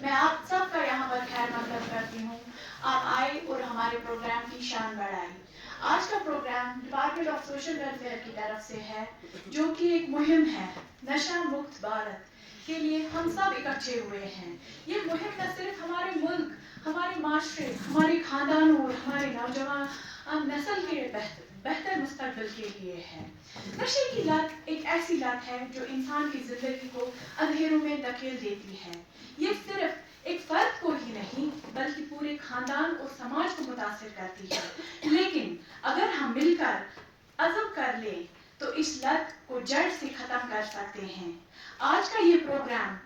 मैं आप सबका यहाँ पर खैर मकदम करती हूँ। आप आए और हमारे प्रोग्राम की शान बढ़ाई। आज का program department of social welfare की तरफ से है, जो कि एक मुहिम है नशा मुक्त भारत के लिए हम सब इकट्ठे हुए हैं। ये मुहिम न सिर्फ हमारे मुल्क, हमारे माशरे, हमारे खानदानों और हमारे नौजवान नस्ल के बेहतर मुस्तकबिल के लिए है। नशे की लत एक ऐसी लत है जो इंसान की जिंदगी को अंधेरों में धकेल देती है। ये सिर्फ एक फर्द को ही नहीं बल्कि पूरे खानदान और समाज को मुतासिर करती है। लेकिन अगर हम मिलकर अज़म कर ले तो इस लत को जड़ से खत्म कर सकते हैं। आज का ये प्रोग्राम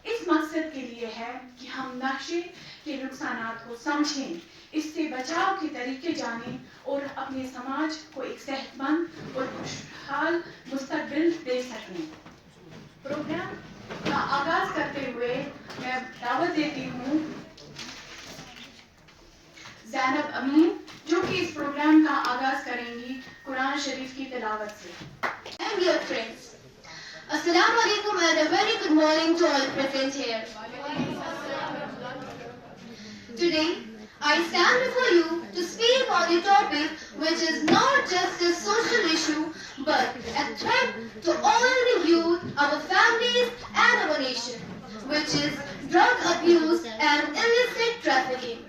इस मकसद के लिए है कि हम नशे के नुकसानात को समझें, इससे बचाव के तरीके जानें और अपने समाज को एक सेहतमंद और खुशहाल मुस्तकबिल दे सकें। प्रोग्राम का आगाज करते हुए मैं दावत देती हूँ ज़ैनब अमीन, जो कि इस प्रोग्राम का आगाज करेंगी कुरान शरीफ की तिलावत से। And dear friends, Assalamu alaikum and a very good morning to all present here. Today, I stand before you to speak on a topic which is not just a social issue but a threat to all the youth, our families and our nation, which is drug abuse and illicit trafficking.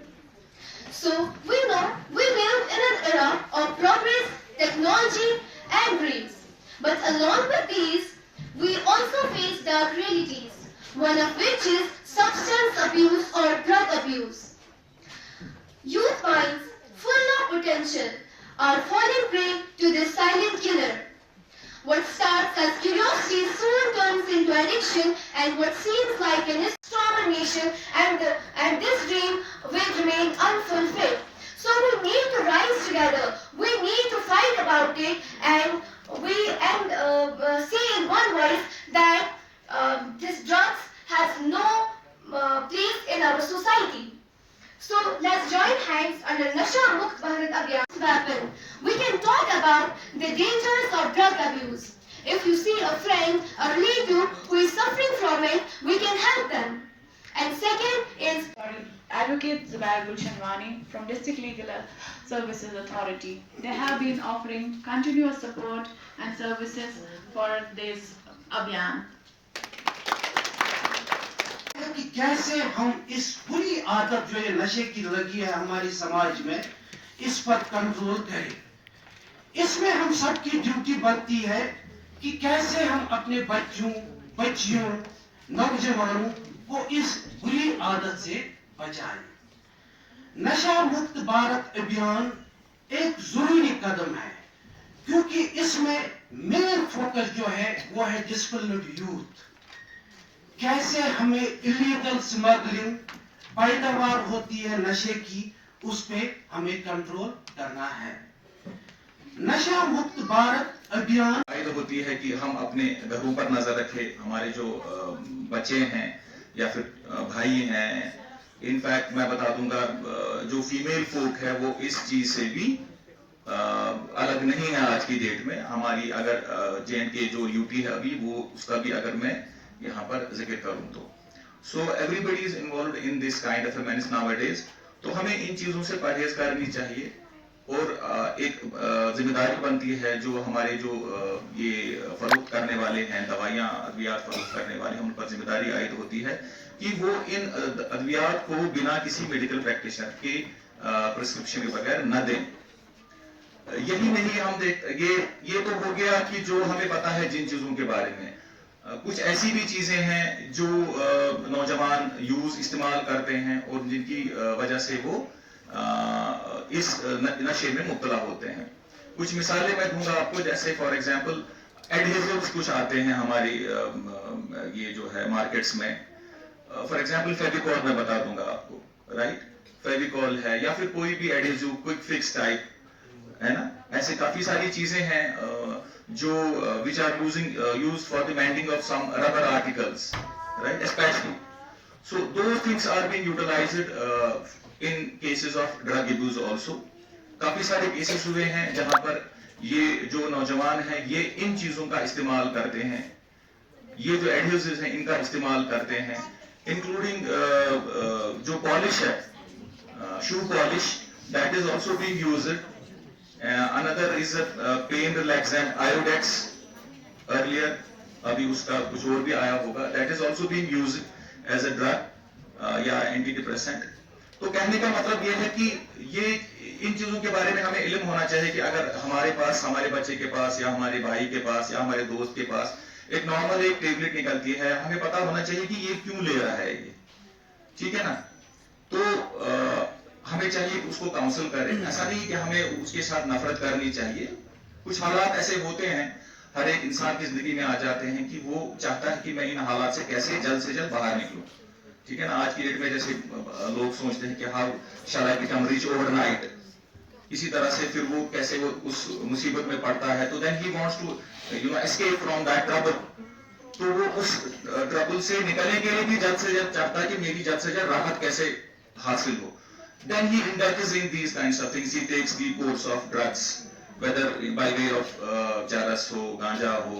So, we know we live in an era of progress, technology and dreams. But along with these, we also face dark realities, one of which is substance abuse or drug abuse. Youth minds, full of potential, are falling prey to this silent killer. What starts as curiosity soon turns into addiction, and what seems like an extermination, and this dream will remain unfulfilled. So we need to rise together. We need to fight about it, and say in one voice that this drugs has no place in our society. So let's join hands under Nasha Mukt Bharat Abhiyan. We can talk about the dangers of drug abuse. If you see a friend, a relative who is suffering from it, we can help them. And second is Advocate Zubair Gulshanwani from District Legal Services Authority. They have been offering continuous support and services for this Abhiyan. कि कैसे हम इस बुरी आदत जो ये नशे की लगी है हमारी समाज में, इस पर कंट्रोल करें। इसमें हम सबकी ड्यूटी बनती है कि कैसे हम अपने बच्चियों, नौजवानों को इस बुरी आदत से बचाएं। नशा मुक्त भारत अभियान एक जरूरी कदम है, क्योंकि इसमें मेन फोकस जो है वो है डिसिप्लिन्ड यूथ। कैसे हमें इलीगल स्मगलिंग पैदावार होती है नशे की, उस पे हमें कंट्रोल करना है। नशा मुक्त भारत अभियान होती है कि हम अपने घरों पर नजर रखें, हमारे जो बच्चे हैं या फिर भाई हैं। इनफैक्ट मैं बता दूंगा, जो फीमेल फोक है वो इस चीज से भी अलग नहीं है आज की डेट में। हमारी अगर JNK जो यूटी है अभी, वो उसका भी अगर मैं यहाँ पर जिक्र करूँ तो so everybody is involved in this kind of menace nowadays. तो हमें इन चीजों से परहेज करनी चाहिए और एक जिम्मेदारी बनती है जो हमारे जो ये फरोख्त करने वाले हैं, दवाइयाँ अद्वियात फरोख्त करने वाले हैं, उन पर जिम्मेदारी आयद होती है कि वो इन अद्वियात को बिना किसी मेडिकल प्रैक्टिशनर के प्रिस्क्रिप्शन के बगैर न दें। यही नहीं, हम ये तो हो गया कि जो हमें पता है जिन चीजों के बारे में। कुछ ऐसी भी चीजें हैं जो नौजवान इस्तेमाल करते हैं और जिनकी वजह से वो इस नशे में मुब्तला होते हैं। कुछ मिसालें मैं दूंगा आपको, जैसे फॉर एग्जांपल एडहेसिव्स कुछ आते हैं हमारी ये जो है मार्केट्स में। फॉर एग्जांपल फेविकॉल मैं बता दूंगा आपको, राइट? फेविकॉल है या फिर कोई भी एडहेसिव, क्विक फिक्स टाइप, है ना? ऐसे काफी सारी चीजें हैं जो which are used for the mending of some rubber articles, right? Especially, so those things are being utilized in cases of drug abuse also. काफी सारे केसेस हुए हैं जहां पर ये जो नौजवान हैं ये इन चीजों का इस्तेमाल करते हैं, ये जो एडहेसिव्स हैं इनका इस्तेमाल करते हैं। including जो polish है, shoe polish, that is also being used. Another is a pain relaxant Iodex earlier, अभी उसका कुछ और भी आया होगा, that is also being used as a drug या antidepressant. तो कहने का मतलब ये है कि ये इन चीजों के बारे में हमें इल्म होना चाहिए कि अगर हमारे पास, हमारे बच्चे के पास या हमारे भाई के पास या हमारे दोस्त के पास एक नॉर्मल एक टेबलेट निकलती है, हमें पता होना चाहिए कि ये क्यों ले रहा है ये, ठीक है ना. तो हमें चाहिए कि उसको काउंसिल करें. ऐसा नहीं कि हमें उसके साथ नफरत करनी चाहिए. कुछ हालात ऐसे होते हैं, हर एक इंसान की जिंदगी में आ जाते हैं कि वो चाहता है कि मैं इन हालात से कैसे जल्द से जल्द बाहर निकलूं, ठीक है ना. आज की डेट में जैसे लोग सोचते हैं कि how shell I become rich overnight, इसी तरह से फिर वो कैसे वो उस मुसीबत में पड़ता है, तो then he wants to escape from that trouble. तो वो उस ट्रबल से निकलने के लिए भी जल्द से जल्द चाहता है कि मेरी जल्द से जल्द राहत कैसे हासिल हो. Then he indulges in these kinds of things. He takes the course of drugs, whether by way of चरस हो, गांजा हो.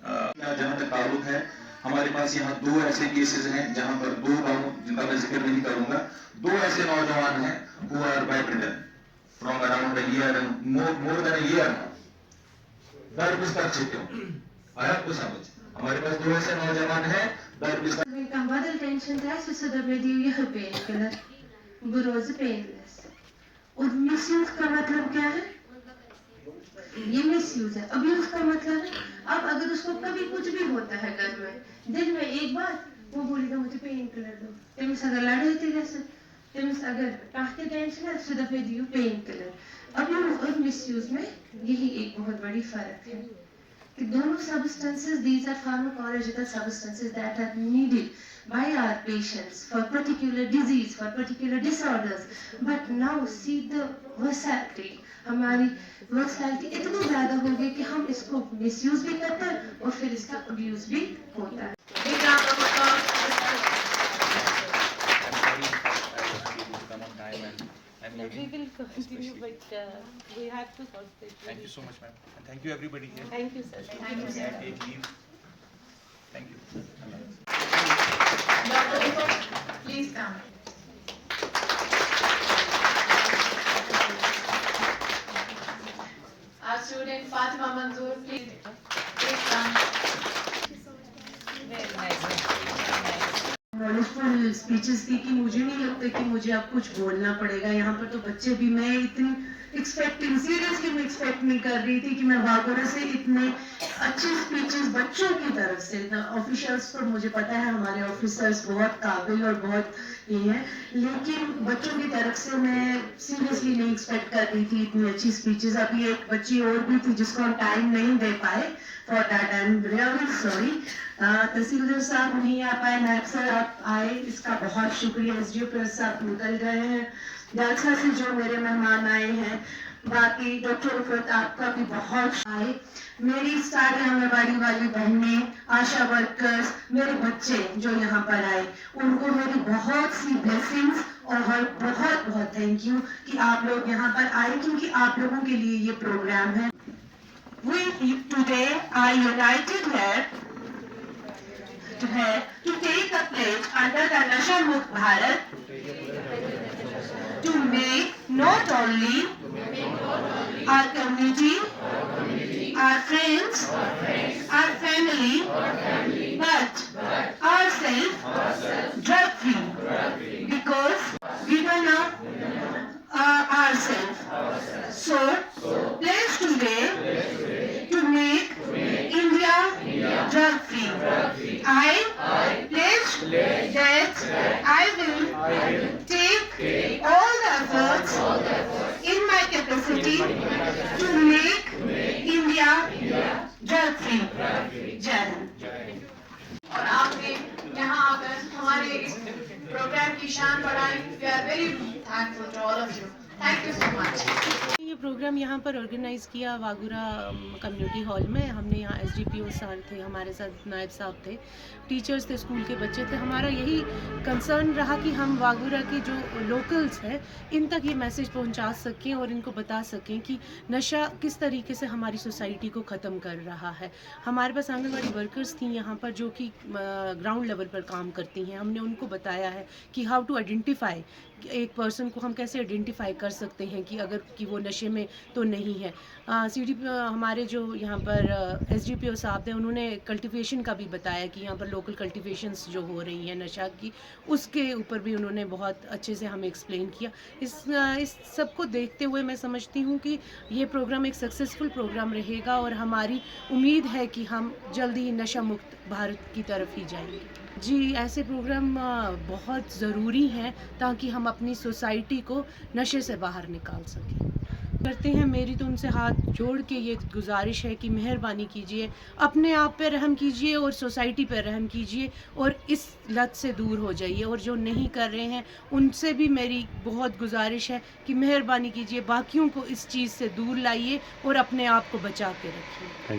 जहाँ तक ताल्लुक है, हमारे पास यहाँ 2 ऐसे केसेस हैं जहाँ पर 2 गाँव जिनका मैं जिक्र नहीं करूंगा, 2 ऐसे नौजवान हैं who are bedridden from around a year and more than a year. दर्द कर चुके हो, आया आपको समझ. हमारे पास 2 ऐसे नौजवान हैं दर्द. Ik kan wat de tension test is zodat we die je painkiller, buroze painless. और मिसयूज का मतलब क्या है? ये मिसयूज है. अब्यूज का मतलब है अब अगर उसको कभी कुछ भी होता है घर में, दिन में एक बार वो बोलेगा मुझे पेन किलर दो. तमिस अगर लड़े थे जैसे, तमिस अगर काफी टेंशन है सुधा पे दियो पेन किलर. अब्यूज और मिसयूज में यही एक बहुत बड़ी फर्क है कि दोनों substances, these are pharmacological substances that are needed by our patients for particular disease, for particular disorders. But now see the versatility. हमारी versatility इतनी ज़्यादा हो गई कि हम इसको misuse भी करते हैं और फिर इसका abuse भी होता है. Big round of applause. We will continue, but we have to concentrate. Thank you so much, ma'am. And thank you everybody here. Thank you, sir. Thank you, sir. Take leave. Thank you. Dr. Deepak, please come. Our student Fatima Manzoor, please come. Very nice. Knowledgeful speeches की कि मुझे नहीं लगता कि मुझे अब कुछ बोलना पड़ेगा. यहाँ पर तो बच्चे भी, मैं इतनी सीरियसली मैं एक्सपेक्ट नहीं कर रही थी कि मैं वागोरा से इतने अच्छे स्पीचेस बच्चों की तरफ से. ऑफिशियल्स तो मुझे पता है हमारे ऑफिसर्स बहुत काबिल और बहुत ये हैं, लेकिन बच्चों की तरफ से मैं सीरियसली नहीं एक्सपेक्ट कर रही थी इतनी अच्छी स्पीचेस. अभी एक बच्ची और भी थी जिसको हम टाइम नहीं दे पाए, for that I am really sorry. तहसीलदार साहब नहीं आ पाए, नायब सर आप आए, इसका बहुत शुक्रिया. SDO प्लस साहब निकल गए हैं, जलसा से जो मेरे मेहमान आए हैं, बाकी डॉक्टर उफरत आपका भी बहुत आए, मेरी सारे आंगनबाड़ी वाली बहनें, आशा वर्कर्स, मेरे बच्चे जो यहाँ पर आए, उनको मेरी बहुत सी ब्लेसिंग्स और बहुत बहुत थैंक यू कि आप लोग यहाँ पर आए, क्योंकि आप लोगों के लिए ये प्रोग्राम है. We today are united here to take a pledge under the Nasha Mukt Bharat to make not only our community, our friends, our family, but ourselves drug free, because we were not ourselves. So pledge today to make India drug free. I pledge that I will take all the efforts in my capacity to make India drug free. Jai Hind. और आपने यहाँ आकर हमारे इस programme की शान बढ़ाई. We are very thankful to all of you. Thank you so much. ये प्रोग्राम यहाँ पर ऑर्गेनाइज़ किया वागुरा कम्युनिटी हॉल में। हमने यहाँ SDPO सर थे, हमारे साथ नायब साहब थे, टीचर्स थे, स्कूल के बच्चे थे। हमारा यही कंसर्न रहा कि हम वागुरा के जो लोकल्स हैं इन तक ये मैसेज पहुँचा सकें और इनको बता सकें कि नशा किस तरीके से हमारी सोसाइटी को ख़त्म कर रहा है। हमारे पास आंगनवाड़ी वर्कर्स थी यहाँ पर जो कि ग्राउंड लेवल पर काम करती हैं। हमने उनको बताया है कि हाउ टू आइडेंटिफाई, एक पर्सन को हम कैसे आइडेंटिफाई कर सकते हैं कि अगर कि वो नशे में तो नहीं है। हमारे जो यहाँ पर SDPO साहब थे, उन्होंने कल्टीवेशन का भी बताया कि यहाँ पर लोकल कल्टीवेशंस जो हो रही हैं नशा की, उसके ऊपर भी उन्होंने बहुत अच्छे से हमें एक्सप्लेन किया। इस सब को देखते हुए मैं समझती हूँ कि ये प्रोग्राम एक सक्सेसफुल प्रोग्राम रहेगा और हमारी उम्मीद है कि हम जल्दी ही नशा मुक्त भारत की तरफ ही जाएंगे। जी, ऐसे प्रोग्राम बहुत ज़रूरी हैं ताकि हम अपनी सोसाइटी को नशे से बाहर निकाल सकें। करते हैं, मेरी तो उनसे हाथ जोड़ के ये गुजारिश है कि मेहरबानी कीजिए, अपने आप पे रहम कीजिए और सोसाइटी पे रहम कीजिए और इस लत से दूर हो जाइए। और जो नहीं कर रहे हैं उनसे भी मेरी बहुत गुजारिश है कि मेहरबानी कीजिए, बाकियों को इस चीज़ से दूर लाइए और अपने आप को बचा के रखिए।